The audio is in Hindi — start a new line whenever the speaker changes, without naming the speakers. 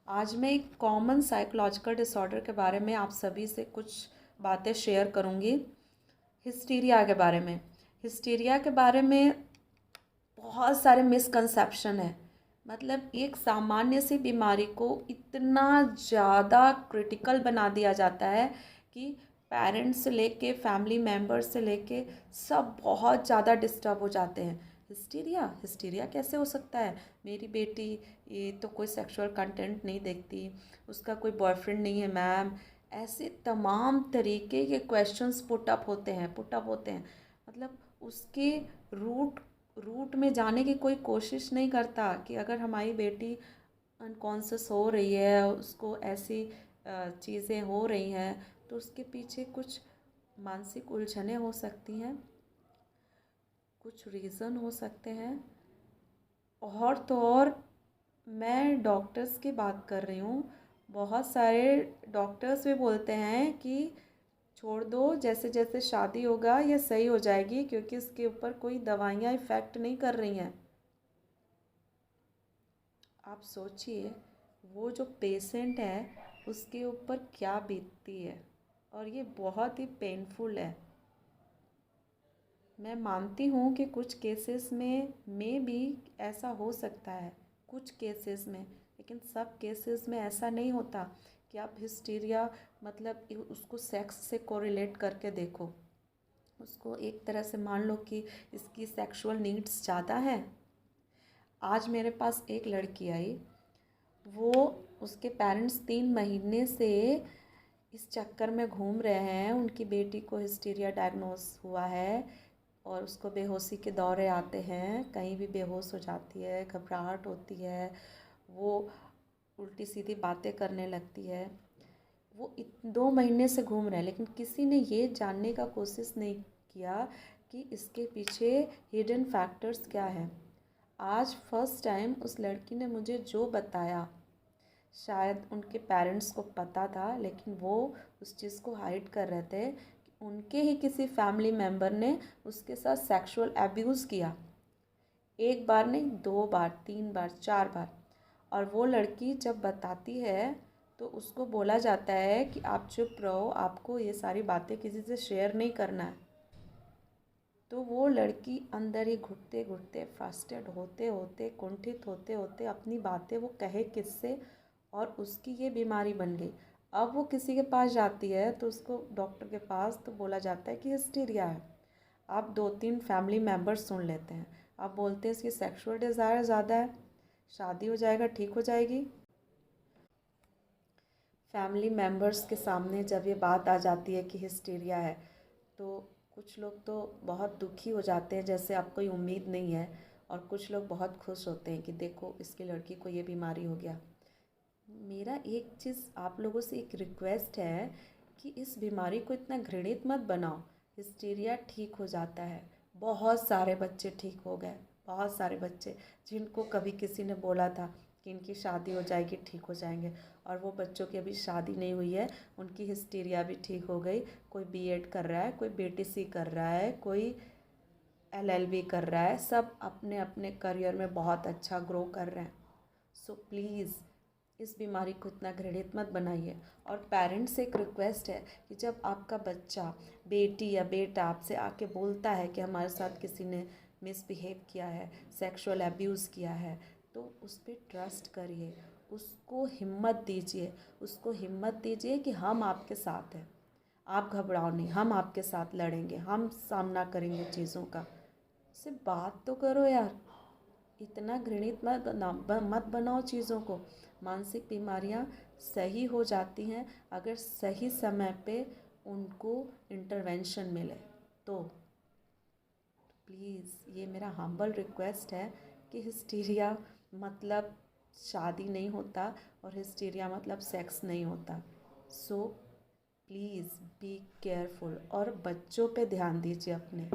आज मैं एक कॉमन साइकोलॉजिकल डिसऑर्डर के बारे में आप सभी से कुछ बातें शेयर करूंगी। हिस्टीरिया के बारे में। हिस्टीरिया के बारे में बहुत सारे मिसकंसेप्शन है। मतलब एक सामान्य सी बीमारी को इतना ज़्यादा क्रिटिकल बना दिया जाता है कि पेरेंट्स से लेके फैमिली मेम्बर्स से लेके सब बहुत ज़्यादा डिस्टर्ब हो जाते हैं। हिस्टीरिया हिस्टीरिया कैसे हो सकता है? मेरी बेटी ये तो कोई सेक्सुअल कंटेंट नहीं देखती, उसका कोई बॉयफ्रेंड नहीं है मैम। ऐसे तमाम तरीके के क्वेश्चंस पुट अप होते हैं। मतलब उसके रूट रूट में जाने की कोई कोशिश नहीं करता कि अगर हमारी बेटी अनकॉन्शियस हो रही है, उसको ऐसी चीज़ें हो रही हैं, तो उसके पीछे कुछ मानसिक उलझनें हो सकती हैं, कुछ रीज़न हो सकते हैं। और तो और मैं डॉक्टर्स की बात कर रही हूँ। बहुत सारे डॉक्टर्स भी बोलते हैं कि छोड़ दो, जैसे जैसे शादी होगा ये सही हो जाएगी, क्योंकि इसके ऊपर कोई दवाइयाँ इफ़ेक्ट नहीं कर रही हैं। आप सोचिए वो जो पेशेंट है उसके ऊपर क्या बीतती है, और ये बहुत ही पेनफुल है। मैं मानती हूँ कि कुछ केसेस में भी ऐसा हो सकता है, कुछ केसेस में, लेकिन सब केसेस में ऐसा नहीं होता कि आप हिस्टीरिया मतलब उसको सेक्स से कोरिलेट करके देखो। उसको एक तरह से मान लो कि इसकी सेक्सुअल नीड्स ज़्यादा है। आज मेरे पास एक लड़की आई, वो उसके पेरेंट्स 3 महीने से इस चक्कर में घूम रहे हैं। उनकी बेटी को हिस्टीरिया डायग्नोस हुआ है और उसको बेहोशी के दौरे आते हैं, कहीं भी बेहोश हो जाती है, घबराहट होती है, वो उल्टी सीधी बातें करने लगती है। वो 2 महीने से घूम रहे हैं, लेकिन किसी ने ये जानने का कोशिश नहीं किया कि इसके पीछे हिडन फैक्टर्स क्या है। आज फर्स्ट टाइम उस लड़की ने मुझे जो बताया, शायद उनके पेरेंट्स को पता था लेकिन वो उस चीज़ को हाइड कर रहे थे कि उनके ही किसी फैमिली मेम्बर ने उसके साथ सेक्सुअल एब्यूज़ किया। एक बार नहीं, 2 बार, 3 बार, 4 बार। और वो लड़की जब बताती है तो उसको बोला जाता है कि आप चुप रहो, आपको ये सारी बातें किसी से शेयर नहीं करना है। तो वो लड़की अंदर ही घुटते घुटते, फ्रस्ट्रेट होते होते, कुंठित होते होते अपनी बातें वो कहे किससे, और उसकी ये बीमारी बन गई। अब वो किसी के पास जाती है तो उसको डॉक्टर के पास तो बोला जाता है कि हिस्टीरिया है। आप 2-3 फैमिली मेम्बर्स सुन लेते हैं, आप बोलते हैं इसकी सेक्सुअल डिज़ायर ज़्यादा है, शादी हो जाएगा, ठीक हो जाएगी। फैमिली मेम्बर्स के सामने जब ये बात आ जाती है कि हिस्टीरिया है, तो कुछ लोग तो बहुत दुखी हो जाते हैं, जैसे आपको कोई उम्मीद नहीं है, और कुछ लोग बहुत खुश होते हैं कि देखो इसकी लड़की को ये बीमारी हो गया। मेरा एक चीज़ आप लोगों से एक रिक्वेस्ट है कि इस बीमारी को इतना घृणित मत बनाओ। हिस्टीरिया ठीक हो जाता है। बहुत सारे बच्चे ठीक हो गए, बहुत सारे बच्चे जिनको कभी किसी ने बोला था कि इनकी शादी हो जाएगी, ठीक हो जाएंगे, और वो बच्चों की अभी शादी नहीं हुई है, उनकी हिस्टीरिया भी ठीक हो गई। कोई बीएड कर रहा है, कोई बीटीसी कर रहा है, कोई एलएलबी कर रहा है, सब अपने अपने करियर में बहुत अच्छा ग्रो कर रहे हैं। सो प्लीज़ इस बीमारी को इतना घृणित मत बनाइए। और पेरेंट्स से एक रिक्वेस्ट है कि जब आपका बच्चा, बेटी या बेटा आपसे आके बोलता है कि हमारे साथ किसी ने मिसबिहेव किया है, सेक्सुअल अब्यूज़ किया है, तो उस पर ट्रस्ट करिए, उसको हिम्मत दीजिए, उसको हिम्मत दीजिए कि हम आपके साथ हैं, आप घबराओ नहीं, हम आपके साथ लड़ेंगे, हम सामना करेंगे चीज़ों का। सिर्फ बात तो करो यार, इतना घृणित मत बनाओ चीज़ों को। मानसिक बीमारियां सही हो जाती हैं अगर सही समय पे उनको इंटरवेंशन मिले। तो प्लीज़ ये मेरा हम्बल रिक्वेस्ट है कि हिस्टीरिया मतलब शादी नहीं होता, और हिस्टीरिया मतलब सेक्स नहीं होता। सो प्लीज़ बी केयरफुल, और बच्चों पे ध्यान दीजिए अपने।